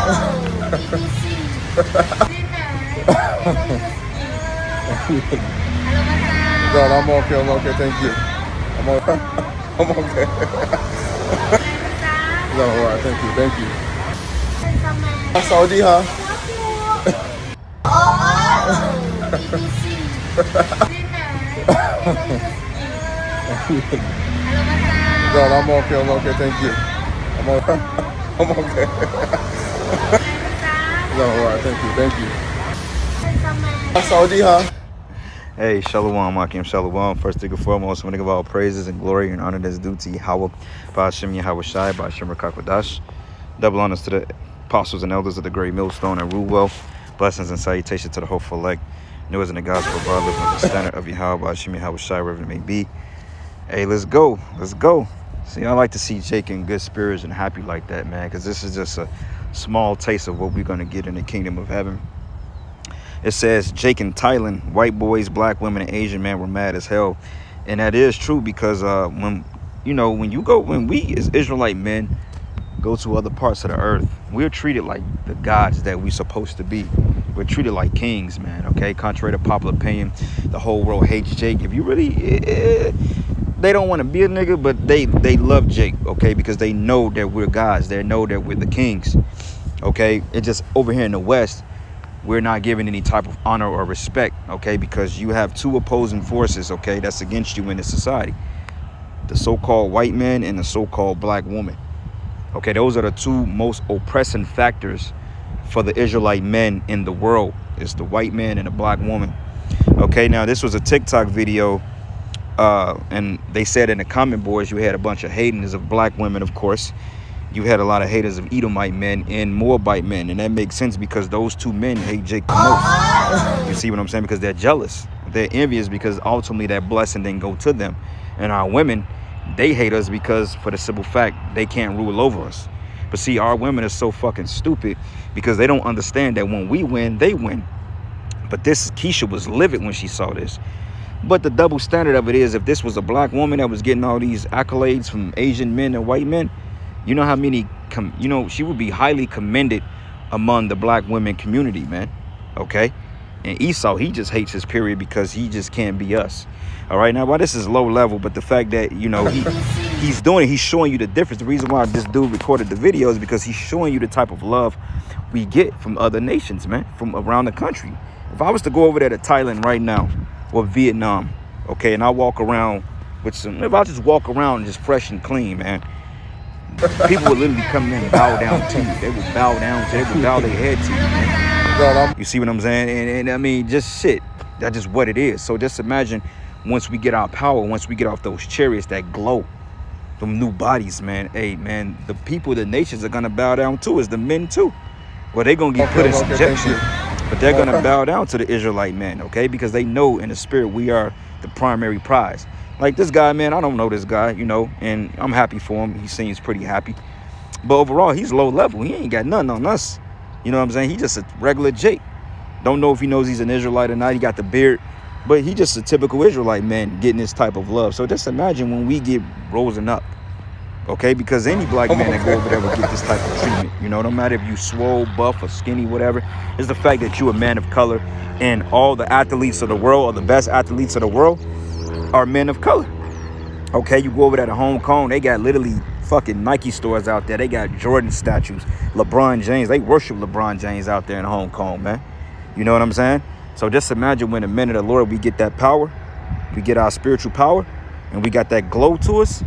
God, I'm okay. I'm okay. Thank you. I'm okay. I'm okay. No, all right. Thank you. Thank you. Saudi, huh? God, I'm okay. I'm okay. Thank you. I'm okay. I'm okay. No, all right. Thank you. Thank you. Saudi, huh? Hey, Shalom, Akim Shalom. First thing and foremost, I'm going to give all praises and glory and honor that's due to Yahweh, Ba'ashem Yahweh Shai, Ba'ashem Rakakwadash. Double honors to the apostles and elders of the great millstone and rule well. Blessings and salutations to the hopeful elect. New as in the gospel of our living with the standard of Yahweh, Ba'ashem Yahweh Shai, wherever it may be. Hey, let's go. Let's go. See, I like to see Jake in good spirits and happy like that, man, because this is just a small taste of what we're going to get in the kingdom of heaven. It says Jake in Thailand, white boys, black women, and Asian men were mad as hell. And that is true because when we as Israelite men go to other parts of the earth, we're treated like the gods that we're supposed to be. We're treated like kings, man, okay? Contrary to popular opinion, the whole world hates Jake. If you really, they don't want to be a nigga, but they love Jake, okay? Because they know that we're gods. They know that we're the kings, okay? It's just over here in the West, we're not given any type of honor or respect, okay? Because you have two opposing forces, okay, that's against you in this society. The so-called white man and the so-called black woman. Okay, those are the two most oppressing factors for the Israelite men in the world. It's the white man and the black woman. Okay, now this was a TikTok video, and they said in the comment boards you had a bunch of haters of black women, of course. You had a lot of haters of Edomite men and Moabite men, and that makes sense because those two men hate Jake the most. You see what I'm saying? Because they're jealous. They're envious because ultimately that blessing didn't go to them. And our women, they hate us because for the simple fact they can't rule over us. But see, our women are so fucking stupid because they don't understand that when we win, they win. But this Keisha was livid when she saw this. But the double standard of it is, if this was a black woman that was getting all these accolades from Asian men and white men, you know how many, she would be highly commended among the black women community, man. Okay? And Esau, he just hates his period because he just can't be us. All right? Now, while this is low level, but the fact that, he's doing it, he's showing you the difference. The reason why this dude recorded the video is because he's showing you the type of love we get from other nations, man, from around the country. If I was to go over there to Thailand right now or Vietnam, okay, and I walk around with if I just walk around just fresh and clean, man, people would literally come in and bow down to you. They would bow their head to you, man. You see what I'm saying? And I mean, just shit. That's just what it is. So just imagine once we get our power, once we get off those chariots that glow, them new bodies, man. Hey, man, the people, the nations are going to bow down to us, the men too. Well, they're going to get put in subjection, but they're going to bow down to the Israelite men, okay? Because they know in the spirit we are the primary prize. Like this guy, man, I don't know this guy, and I'm happy for him. He seems pretty happy. But overall, he's low level. He ain't got nothing on us. You know what I'm saying? He just a regular Jake. Don't know if he knows he's an Israelite or not. He got the beard. But he just a typical Israelite man getting this type of love. So just imagine when we get rosing up, okay? Because any black man that go over there will get this type of treatment. No matter if you swole, buff, or skinny, whatever. It's the fact that you a man of color and all the athletes of the world, or the best athletes of the world, are men of color. Okay, you go over there to Hong Kong, they got literally fucking Nike stores out there. They got Jordan statues, LeBron James. They worship LeBron James out there in Hong Kong, man. You know what I'm saying? So just imagine when the men of the Lord, we get that power, we get our spiritual power, and we got that glow to us.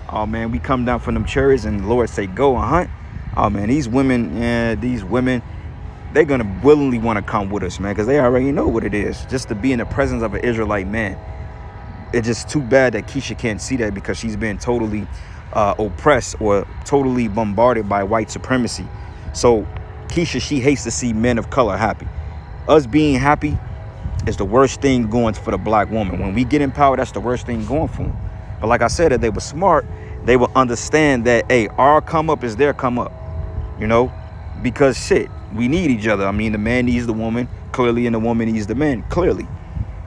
Oh man, we come down from them chariots and the Lord say, go and hunt. Oh man, these women, they're gonna willingly want to come with us, man, because they already know what it is just to be in the presence of an Israelite man. It's just too bad that Keisha can't see that because she's been totally oppressed or totally bombarded by white supremacy. So Keisha, she hates to see men of color happy. Us being happy is the worst thing going for the black woman. When we get in power, that's the worst thing going for them. But like I said, if they were smart, they will understand that, hey, our come up is their come up, because shit, we need each other. I mean, the man needs the woman clearly, and the woman needs the man clearly.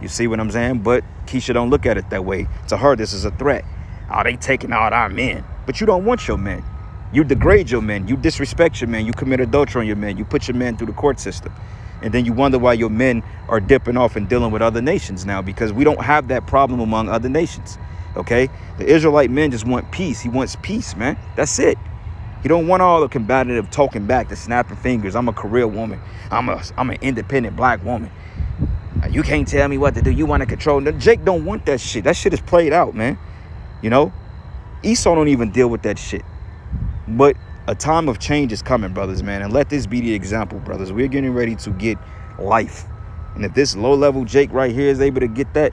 You see what I'm saying? But Keisha don't look at it that way. To her, this is a threat. Oh, they taking out our men. But you don't want your men. You degrade your men. You disrespect your men. You commit adultery on your men. You put your men through the court system. And then you wonder why your men are dipping off and dealing with other nations now, because we don't have that problem among other nations. Okay? The Israelite men just want peace. He wants peace, man. That's it. He don't want all the combative talking back, the snapping fingers. I'm a career woman. I'm an independent black woman. You can't tell me what to do. You want to control. Jake don't want that shit. That shit is played out, man. You know? Esau don't even deal with that shit. But a time of change is coming, brothers, man. And let this be the example, brothers. We're getting ready to get life. And if this low-level Jake right here is able to get that,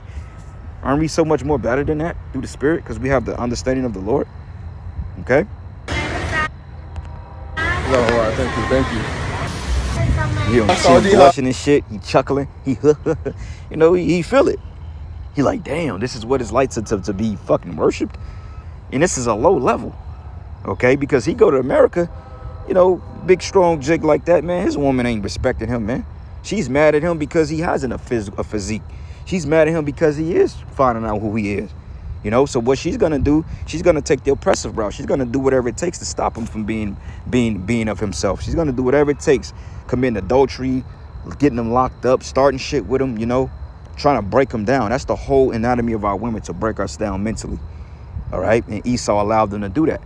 aren't we so much more better than that through the Spirit? Because we have the understanding of the Lord. Okay? No, all right, thank you. You don't see him blushing and shit. He chuckling. He he feel it. He like, damn, this is what it's like to be fucking worshipped. And this is a low level. Okay? Because he go to America, big, strong Jake like that, man. His woman ain't respecting him, man. She's mad at him because he hasn't a physique. She's mad at him because he is finding out who he is. So what she's gonna do, she's gonna take the oppressive route. She's gonna do whatever it takes to stop him from being of himself. She's gonna do whatever it takes, committing adultery, getting him locked up, starting shit with him, trying to break him down. That's the whole anatomy of our women, to break us down mentally. All right, and Esau allowed them to do that.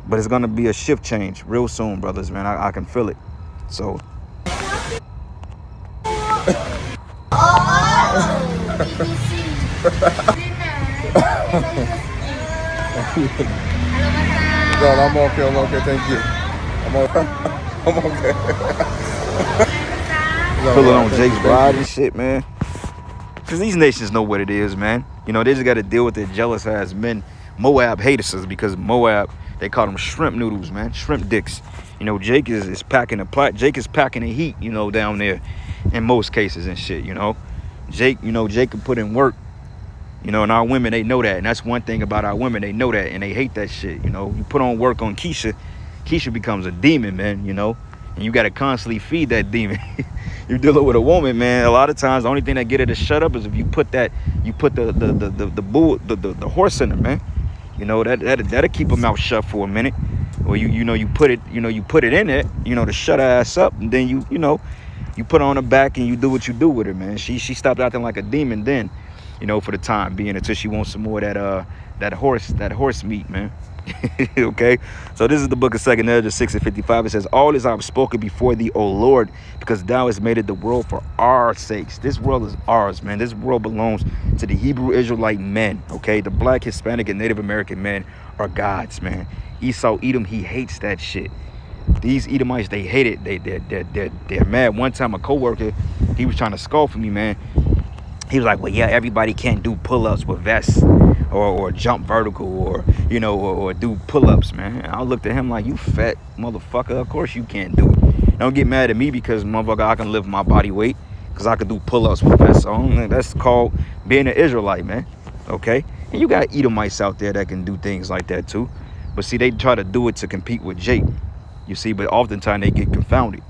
But it's gonna be a shift change real soon, brothers, man. I can feel it. So. God, I'm okay, thank you. I'm okay. Feel it on Jake's ride and shit, man. Because these nations know what it is, man. They just got to deal with their jealous ass men. Moab hate us because Moab, they call them shrimp noodles, man. Shrimp dicks. Jake is packing Jake is packing the heat, down there in most cases and shit, Jake can put in work. And our women, they know that. And that's one thing about our women. They know that, and they hate that shit. You put on work on Keisha becomes a demon, man, And you got to constantly feed that demon. You're dealing with a woman, man. A lot of times, the only thing that get her to shut up is if you put the horse in her, man. That'll keep her mouth shut for a minute. Or you put it in it, to shut her ass up. And then you put her on her back and you do what you do with her, man. She stopped acting like a demon then. For the time being, until she wants some more of that horse meat, man. Okay, so this is the book of 2 Ezra 6:55. It says, all this I have spoken before thee, O Lord, because thou hast made it the world for our sakes. This world is ours, man. This world belongs to the Hebrew Israelite men. Okay, the black, Hispanic, and Native American men are God's, man. Esau, Edom, he hates that shit. These Edomites, they hate it. They're mad. One time, a coworker, he was trying to scoff at me, man. He was like, well, yeah, everybody can't do pull-ups with vests or jump vertical or do pull-ups, man. And I looked at him like, you fat motherfucker. Of course you can't do it. Don't get mad at me because, motherfucker, I can lift my body weight because I can do pull-ups with vests on. That's called being an Israelite, man. Okay? And you got Edomites out there that can do things like that too. But see, they try to do it to compete with Jake. You see, but oftentimes they get confounded.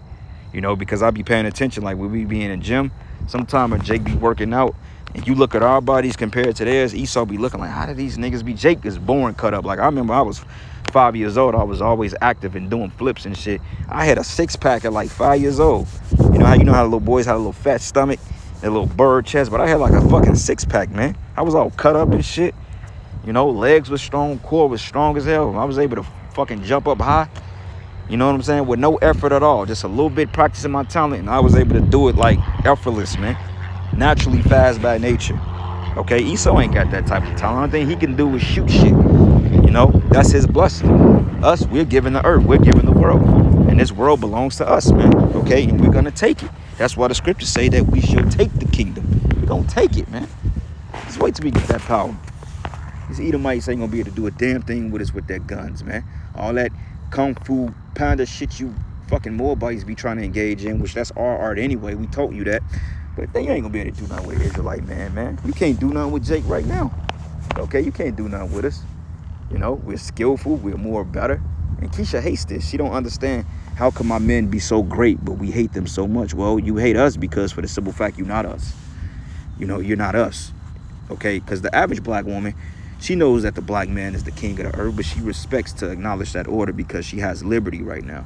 Because I be paying attention, like when we be in the gym, sometimes Jake be working out, and you look at our bodies compared to theirs, Esau be looking like, how do these niggas be? Jake is born cut up. Like, I remember I was 5 years old. I was always active and doing flips and shit. I had a six-pack at like 5 years old. You know how little boys had a little fat stomach, a little bird chest, but I had like a fucking six-pack, man. I was all cut up and shit. Legs was strong, core was strong as hell. I was able to fucking jump up high. You know what I'm saying? With no effort at all. Just a little bit practicing my talent, and I was able to do it like effortless, man. Naturally fast by nature. Okay, Esau ain't got that type of talent. The only thing he can do is shoot shit. That's his blessing. Us, we're given the earth. We're given the world. And this world belongs to us, man. Okay, and we're going to take it. That's why the scriptures say that we shall take the kingdom. We're going to take it, man. Just wait till we get that power. These Edomites ain't going to be able to do a damn thing with us with their guns, man. All that kung fu panda shit you fucking Moabites be trying to engage in, which that's our art anyway. We taught you that. But they ain't gonna be able to do nothing with Israelite man. You can't do nothing with Jake right now. Okay, you can't do nothing with us. We're skillful, we're more better. And Keisha hates this. She don't understand how come my men be so great, but we hate them so much. Well, you hate us because for the simple fact you're not us. You're not us. Okay, because the average black woman, She knows that the black man is the king of the earth, but she respects to acknowledge that order because she has liberty right now.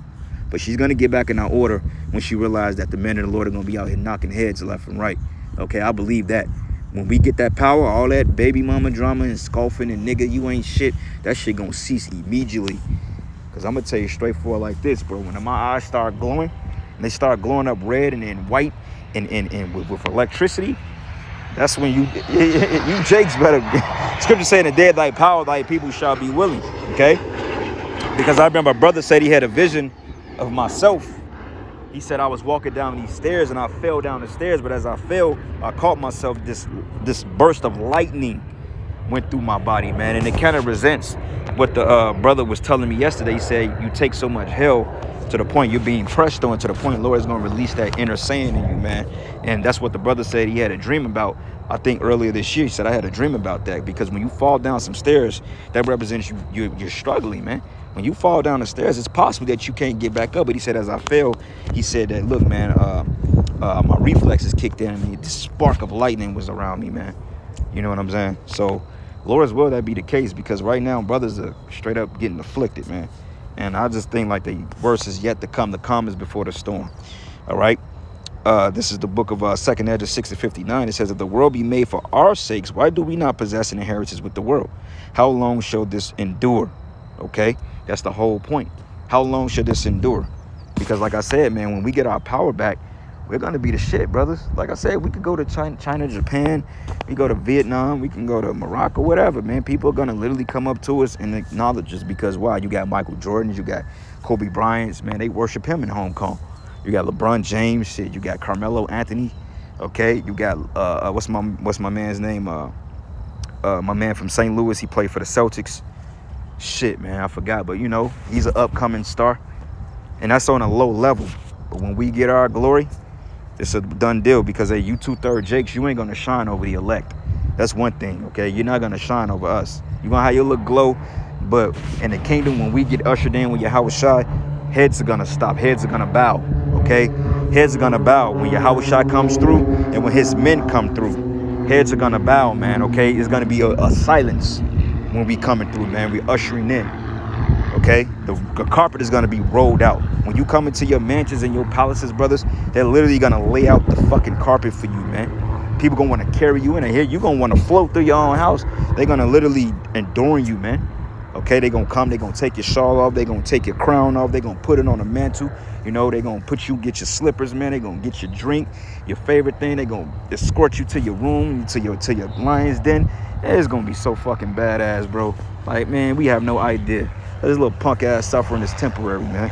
But she's going to get back in our order when she realizes that the men of the Lord are going to be out here knocking heads left and right. Okay, I believe that. When we get that power, all that baby mama drama and scoffing and nigga, you ain't shit, that shit going to cease immediately. Because I'm going to tell you straightforward like this, bro. When my eyes start glowing, and they start glowing up red and then white and with electricity, that's when you Jakes better. Scripture saying the dead like power, like people shall be willing. Okay? Because I remember my brother said he had a vision of myself. He said I was walking down these stairs and I fell down the stairs, but as I fell, I caught myself, this burst of lightning went through my body, man. And it kind of resents what the brother was telling me yesterday. He said, you take so much hell to the point you're being pressed on, to the point Lord is going to release that inner saying in you, man. And that's what the brother said he had a dream about, I think earlier this year. He said, I had a dream about that, because when you fall down some stairs, that represents you're struggling, man. When you fall down the stairs, it's possible that you can't get back up. But he said, as I fell, he said that, look, man, my reflexes kicked in, and this spark of lightning was around me, man. You know what I'm saying? So, Lord's will that be the case, because right now brothers are straight up getting afflicted, man. And I just think like the worst is yet to come. The calm is before the storm. All right. This is the book of 2nd Ezra 6:59. It says, if the world be made for our sakes, why do we not possess an inheritance with the world? How long shall this endure? Okay. That's the whole point. How long should this endure? Because like I said, man, when we get our power back, we're going to be the shit, brothers. Like I said, we could go to China, Japan. We go to Vietnam. We can go to Morocco, whatever, man. People are going to literally come up to us and acknowledge us because, why? You got Michael Jordan. You got Kobe Bryant. Man, they worship him in Hong Kong. You got LeBron James. Shit. You got Carmelo Anthony. Okay. You got, what's my man's name? My man from St. Louis. He played for the Celtics. Shit, man. I forgot. But, you know, he's an upcoming star. And that's on a low level. But when we get our glory, it's a done deal, because hey, you 2/3 Jakes, you ain't gonna shine over the elect. That's one thing, okay? You're not gonna shine over us. You're gonna have your look glow, but in the kingdom, when we get ushered in with Yahushua, heads are gonna stop, heads are gonna bow, okay? Heads are gonna bow when Yahushua comes through and when his men come through. Heads are gonna bow, man, okay? It's gonna be a silence when we coming through, man. We ushering in. Okay, the carpet is gonna be rolled out. When you come into your mansions and your palaces, brothers, they're literally gonna lay out the fucking carpet for you, man. People gonna want to carry you in here. You're gonna want to float through your own house. They're gonna literally adorn you, man. Okay, they gonna come, they gonna take your shawl off, they gonna take your crown off, they gonna put it on a mantle. You know, they gonna put you, get your slippers, man. They gonna get your drink, your favorite thing. They gonna escort you to your room, to your lion's den. It's gonna be so fucking badass, bro. Like, man, we have no idea. This little punk ass suffering is temporary, man.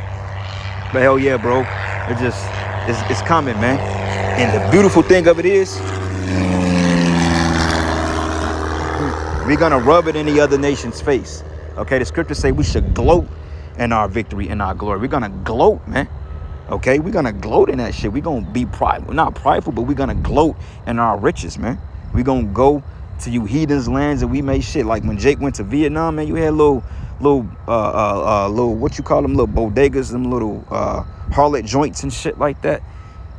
But hell yeah, bro. It's coming, man. And the beautiful thing of it is, we're gonna rub it in the other nation's face. Okay, the scriptures say we should gloat in our victory and our glory. We're gonna gloat, man. Okay, we're gonna gloat in that shit. We're gonna be prideful, not prideful, but we're gonna gloat in our riches, man. We're gonna go to you heathens' lands and we made shit. Like when Jake went to Vietnam, man, you had little what you call them, little bodegas, them little harlot joints and shit like that.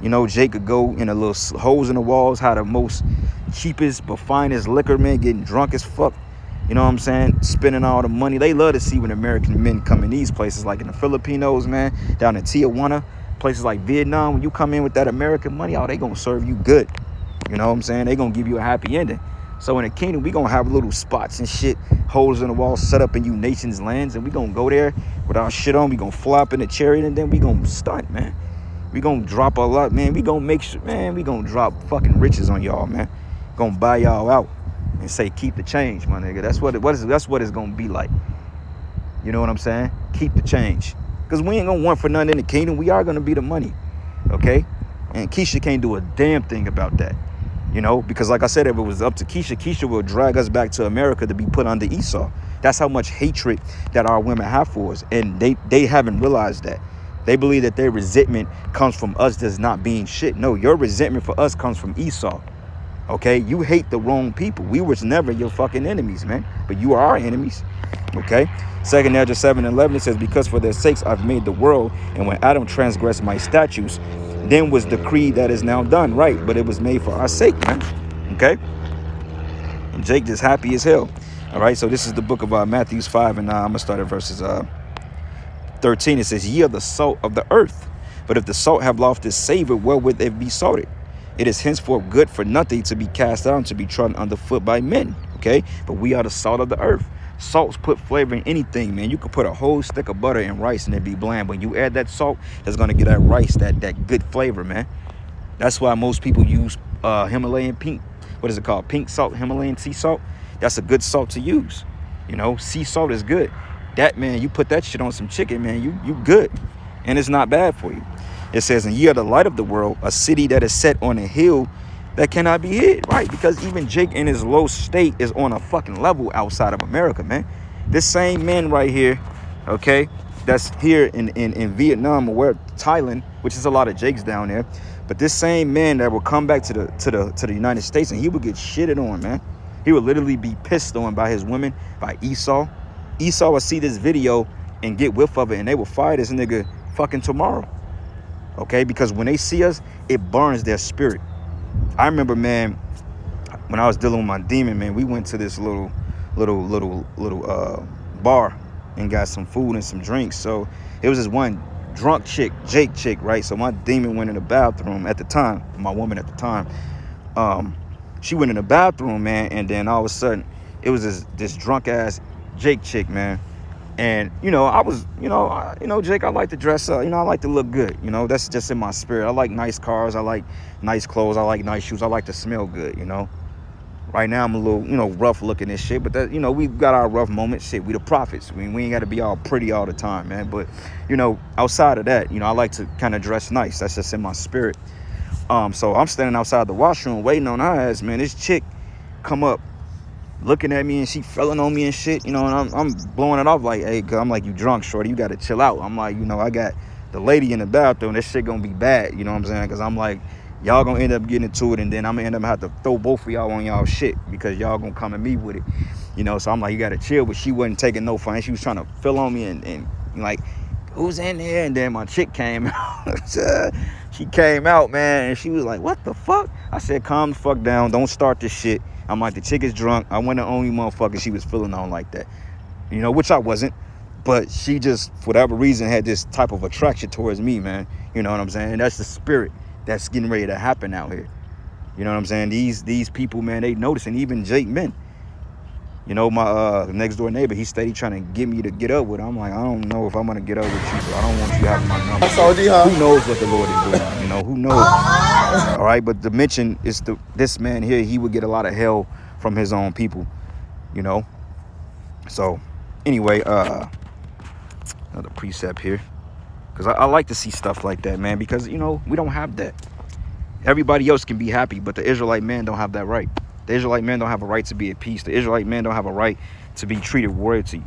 You know, Jake could go in a little holes in the walls, had the most cheapest but finest liquor, man, getting drunk as fuck. You know what I'm saying? Spending all the money. They love to see when American men come in these places, like in the Filipinos, man, down in Tijuana, places like Vietnam. When you come in with that American money, oh, they gonna serve you good. You know what I'm saying? They gonna give you a happy ending. So in the kingdom, we gonna have little spots and shit, holes in the wall set up in you nations' lands, and we gonna go there with our shit on. We gonna fly up in the chariot, and then we gonna stunt, man. We gonna drop a lot, man. We gonna make sure, man, we gonna drop fucking riches on y'all, man. Gonna buy y'all out and say, keep the change, my nigga. That's what it's gonna be like. You know what I'm saying? Keep the change. Because we ain't gonna want for nothing in the kingdom. We are gonna be the money, okay? And Keisha can't do a damn thing about that. You know, because like I said, if it was up to Keisha, Keisha will drag us back to America to be put under Esau. That's how much hatred that our women have for us. And they haven't realized that. They believe that their resentment comes from us just not being shit. No, your resentment for us comes from Esau. Okay? You hate the wrong people. We was never your fucking enemies, man. But you are our enemies. Okay? 2nd Ezra 7:11, it says, because for their sakes I've made the world, and when Adam transgressed my statutes, then was decreed that is now done. Right, but it was made for our sake, man. Okay? And Jake just happy as hell. All right, so this is the book of Matthew 5, and I'm going to start at verses 13. It says, ye are the salt of the earth. But if the salt have lost its savor, wherewith it be salted? It is henceforth good for nothing to be cast out and to be trodden underfoot by men. Okay, but we are the salt of the earth. Salts put flavor in anything, man. You could put a whole stick of butter in rice and it'd be bland. When you add that salt, that's gonna get that rice that good flavor, man. That's why most people use Himalayan pink. What is it called? Pink salt, Himalayan sea salt. That's a good salt to use. You know, sea salt is good. That, man, you put that shit on some chicken, man, you good. And it's not bad for you. It says, and ye are the light of the world, a city that is set on a hill that cannot be hid, right? Because even Jake in his low state is on a fucking level outside of America, man. This same man right here, okay, that's here in Vietnam or where Thailand, which is a lot of Jakes down there. But this same man that will come back to the United States and he would get shitted on, man. He would literally be pissed on by his women, by Esau. Esau will see this video and get whiff of it, and they will fire this nigga fucking tomorrow. Okay, because when they see us, it burns their spirit. I remember, man, when I was dealing with my demon, man, we went to this little bar and got some food and some drinks. So it was this one drunk chick, Jake chick, right? So my demon went in the bathroom at the time, my woman at the time. She went in the bathroom, man, and then all of a sudden, it was this drunk ass Jake chick, man. And, you know, I was, Jake, I like to dress up. You know, I like to look good. You know, that's just in my spirit. I like nice cars. I like nice clothes. I like nice shoes. I like to smell good, you know. Right now, I'm a little, rough looking and shit. But, that, we've got our rough moments. Shit, we the prophets. I mean, we ain't got to be all pretty all the time, man. But, outside of that, I like to kind of dress nice. That's just in my spirit. So I'm standing outside the washroom waiting on her ass, man. This chick come up, looking at me, and she felling on me and shit, and I'm blowing it off like, hey, cause I'm like, you drunk, shorty, you gotta chill out. I'm like, I got the lady in the bathroom, this shit gonna be bad, you know what I'm saying? Cause I'm like, y'all gonna end up getting into it, and then I'm gonna end up have to throw both of y'all on y'all shit because y'all gonna come at me with it, so I'm like, you gotta chill. But she wasn't taking no fun. She was trying to fill on me and like, who's in there? And then my chick came out. She came out, man, and she was like, what the fuck? I said, calm the fuck down, don't start this shit. I'm like, the chick is drunk. I wasn't the only motherfucker she was feeling on like that. Which I wasn't. But she just, for whatever reason, had this type of attraction towards me, man. You know what I'm saying? And that's the spirit that's getting ready to happen out here. You know what I'm saying? These people, man, they notice. And even Jake men. My next door neighbor, he steady trying to get me to get up with her. I'm like, I don't know if I'm going to get up with you, bro. I don't want you having my number. Who knows what the Lord is doing? Who knows? All right, but the mention is this man here, he would get a lot of hell from his own people, So, anyway, another precept here. Because I like to see stuff like that, man, because, we don't have that. Everybody else can be happy, but the Israelite man don't have that right. The Israelite men don't have a right to be at peace. The Israelite men don't have a right to be treated royalty.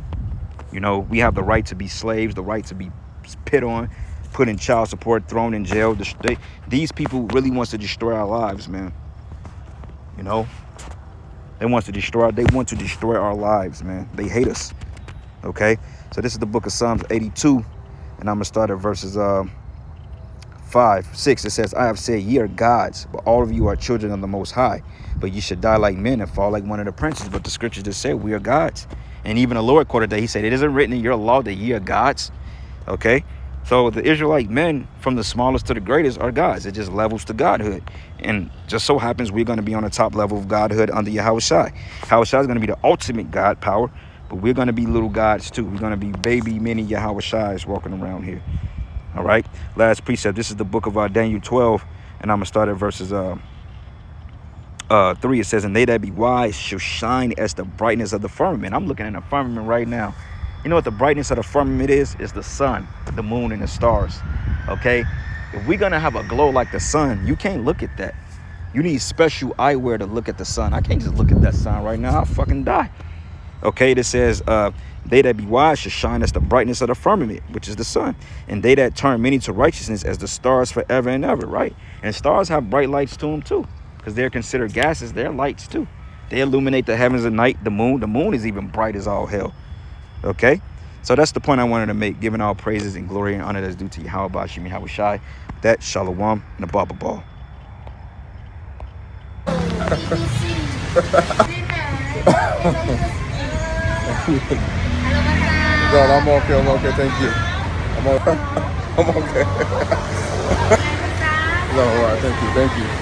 We have the right to be slaves, the right to be spit on, put in child support, thrown in jail. These people really wants to destroy our lives, man. They want to destroy our lives, man. They hate us. Okay? So this is the book of Psalms 82, and I'm going to start at verses 5-6. It says, I have said, ye are gods, but all of you are children of the Most High. But ye should die like men and fall like one of the princes. But the scriptures just said we are gods. And even the Lord quoted that. He said, it isn't written in your law that ye are gods. Okay? So the Israelite men, from the smallest to the greatest, are gods. It just levels to godhood. And just so happens we're going to be on the top level of godhood under Yahushai. Yahushai is going to be the ultimate God power. But we're going to be little gods too. We're going to be baby mini Yahushais walking around here. All right? Last precept. This is the book of Daniel 12. And I'm going to start at verses 3. It says, and they that be wise shall shine as the brightness of the firmament. I'm looking at the firmament right now. You know what the brightness of the firmament is? It's the sun, the moon, and the stars. Okay? If we're going to have a glow like the sun, you can't look at that. You need special eyewear to look at the sun. I can't just look at that sun right now. I'll fucking die. Okay? This says, they that be wise shall shine as the brightness of the firmament, which is the sun. And they that turn many to righteousness as the stars forever and ever, right? And stars have bright lights to them too, because they're considered gases. They're lights too. They illuminate the heavens at night. The moon is even bright as all hell. Okay? So that's the point I wanted to make, giving all praises and glory and honor that's due to Yahweh Bashim Yahushai. That Shalom and the Baba Ball. God, I'm okay. I'm okay. Thank you. I'm okay. I'm okay. No, all right. Thank you. Thank you.